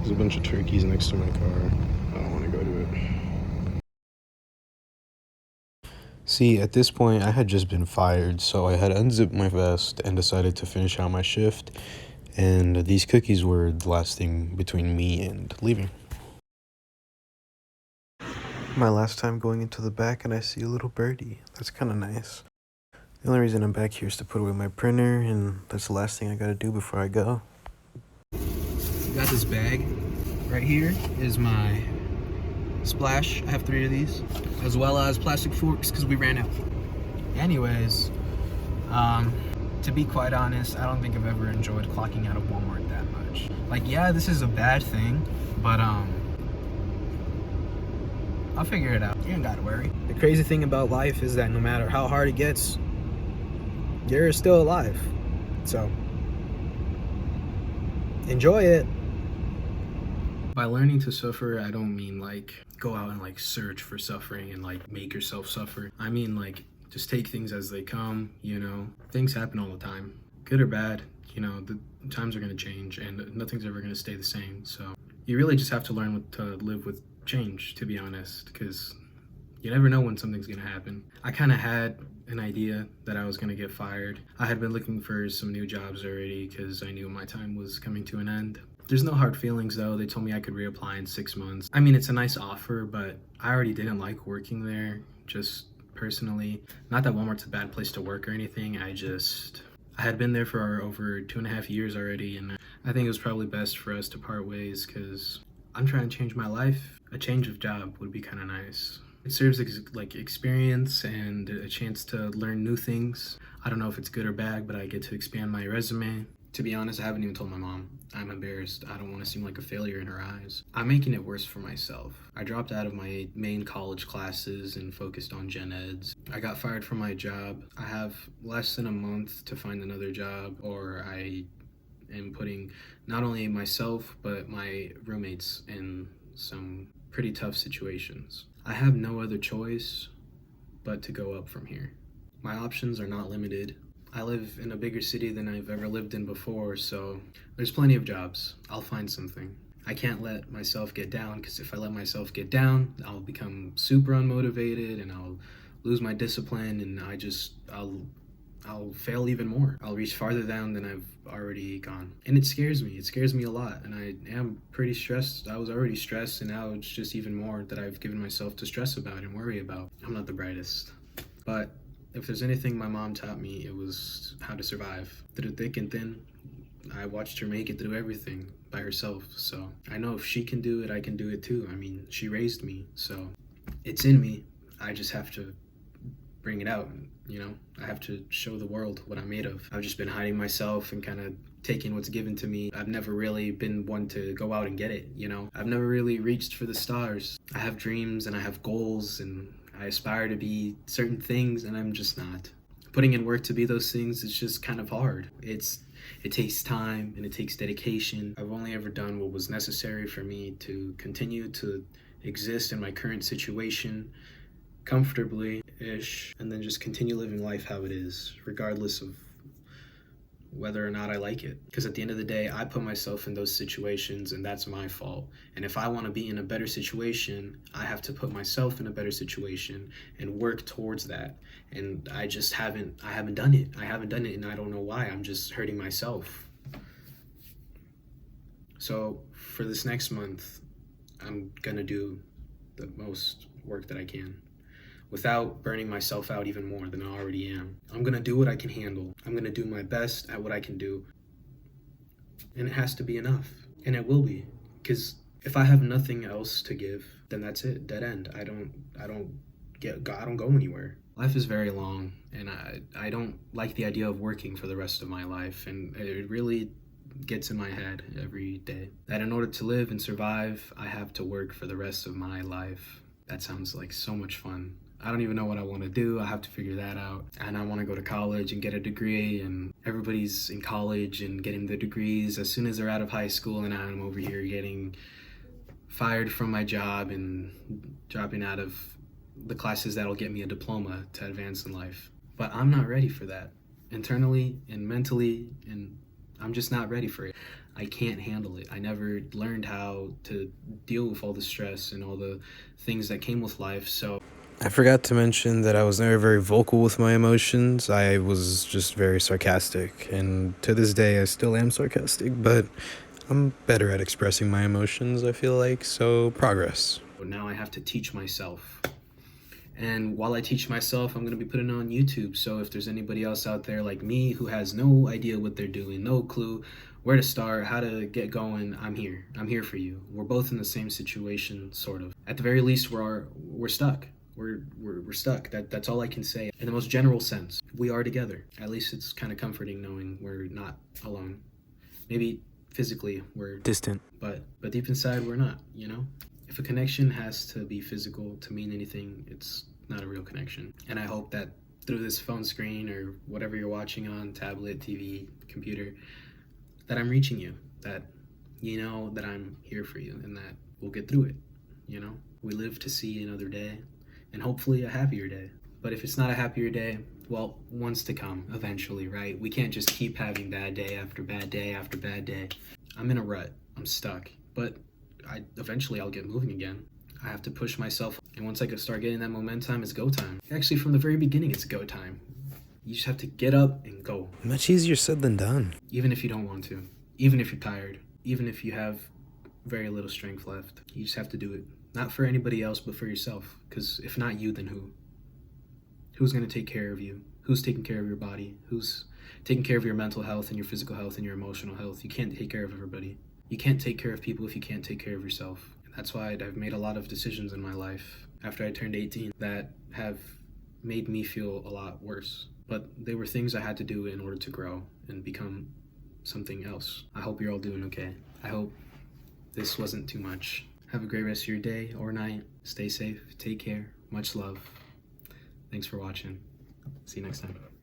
There's a bunch of turkeys next to my car. I don't want to go to it. See, at this point, I had just been fired, so I had unzipped my vest and decided to finish out my shift, and these cookies were the last thing between me and leaving. My last time going into the back, and I see a little birdie. That's kind of nice. The only reason I'm back here is to put away my printer, and that's the last thing I gotta do before I go. Got this bag. Right here is my splash. I have 3 of these, as well as plastic forks because we ran out. Anyways, to be quite honest, I don't think I've ever enjoyed clocking out of Walmart that much. Like, yeah, this is a bad thing, but I'll figure it out. You ain't gotta worry. The crazy thing about life is that no matter how hard it gets, you're still alive. So, enjoy it. By learning to suffer, I don't mean like go out and like search for suffering and like make yourself suffer. I mean like just take things as they come, you know. Things happen all the time, good or bad, you know, the times are gonna change and nothing's ever gonna stay the same. So you really just have to learn to live with change, to be honest, because you never know when something's gonna happen. I kind of had an idea that I was gonna get fired. I had been looking for some new jobs already because I knew my time was coming to an end. There's no hard feelings though. They told me I could reapply in 6 months. I mean, it's a nice offer, but I already didn't like working there, just personally. Not that Walmart's a bad place to work or anything. I had been there for over 2.5 years already, and I think it was probably best for us to part ways because I'm trying to change my life. A change of job would be kind of nice. It serves like experience and a chance to learn new things. I don't know if it's good or bad, but I get to expand my resume. To be honest, I haven't even told my mom. I'm embarrassed. I don't want to seem like a failure in her eyes. I'm making it worse for myself. I dropped out of my main college classes and focused on gen eds. I got fired from my job. I have less than a month to find another job, or I am putting not only myself but my roommates in some pretty tough situations. I have no other choice but to go up from here. My options are not limited. I live in a bigger city than I've ever lived in before, so there's plenty of jobs. I'll find something. I can't let myself get down, because if I let myself get down, I'll become super unmotivated and I'll lose my discipline, and I'll fail even more. I'll reach farther down than I've already gone. And it scares me. It scares me a lot, and I am pretty stressed. I was already stressed, and now it's just even more that I've given myself to stress about and worry about. I'm not the brightest, but if there's anything my mom taught me, it was how to survive. Through thick and thin, I watched her make it through everything by herself. So I know if she can do it, I can do it too. I mean, she raised me, so it's in me. I just have to bring it out, you know? I have to show the world what I'm made of. I've just been hiding myself and kind of taking what's given to me. I've never really been one to go out and get it, you know? I've never really reached for the stars. I have dreams and I have goals and I aspire to be certain things, and I'm just not. Putting in work to be those things is just kind of hard. It takes time and it takes dedication. I've only ever done what was necessary for me to continue to exist in my current situation comfortably-ish, and then just continue living life how it is, regardless of whether or not I like it. Because at the end of the day, I put myself in those situations, and that's my fault. And if I want to be in a better situation, I have to put myself in a better situation and work towards that. And I haven't done it. I haven't done it, and I don't know why. I'm just hurting myself. So for this next month, I'm gonna do the most work that I can, without burning myself out even more than I already am. I'm gonna do what I can handle. I'm gonna do my best at what I can do. And it has to be enough. And it will be. Because if I have nothing else to give, then that's it. Dead end. I don't go anywhere. Life is very long, and I don't like the idea of working for the rest of my life, and it really gets in my head every day that in order to live and survive, I have to work for the rest of my life. That sounds like so much fun. I don't even know what I want to do. I have to figure that out. And I want to go to college and get a degree, and everybody's in college and getting their degrees as soon as they're out of high school, and I'm over here getting fired from my job and dropping out of the classes that'll get me a diploma to advance in life. But I'm not ready for that, internally and mentally, and I'm just not ready for it. I can't handle it. I never learned how to deal with all the stress and all the things that came with life. So I forgot to mention that I was never very vocal with my emotions. I was just very sarcastic, and to this day I still am sarcastic, but I'm better at expressing my emotions, I feel like, so progress. Now I have to teach myself. And while I teach myself, I'm going to be putting it on YouTube. So if there's anybody else out there like me who has no idea what they're doing, no clue where to start, how to get going, I'm here. I'm here for you. We're both in the same situation, sort of. At the very least, we're stuck. We're stuck. That's all I can say. In the most general sense, we are together. At least it's kind of comforting knowing we're not alone. Maybe physically we're distant, but deep inside we're not, you know? If a connection has to be physical to mean anything, it's not a real connection. And I hope that through this phone screen or whatever you're watching on, tablet, TV, computer, that I'm reaching you, that you know that I'm here for you and that we'll get through it, you know? We live to see another day and hopefully a happier day. But if it's not a happier day, well, one's to come eventually, right? We can't just keep having bad day after bad day after bad day. I'm in a rut. I'm stuck. But eventually I'll get moving again. I have to push myself. And once I start getting that momentum, it's go time. Actually, from the very beginning, it's go time. You just have to get up and go. Much easier said than done. Even if you don't want to. Even if you're tired. Even if you have very little strength left. You just have to do it. Not for anybody else, but for yourself. Because if not you, then who? Who's going to take care of you? Who's taking care of your body? Who's taking care of your mental health and your physical health and your emotional health? You can't take care of everybody. You can't take care of people if you can't take care of yourself. And that's why I've made a lot of decisions in my life after I turned 18 that have made me feel a lot worse. But they were things I had to do in order to grow and become something else. I hope you're all doing okay. I hope this wasn't too much. Have a great rest of your day or night. Stay safe. Take care. Much love. Thanks for watching. See you next time.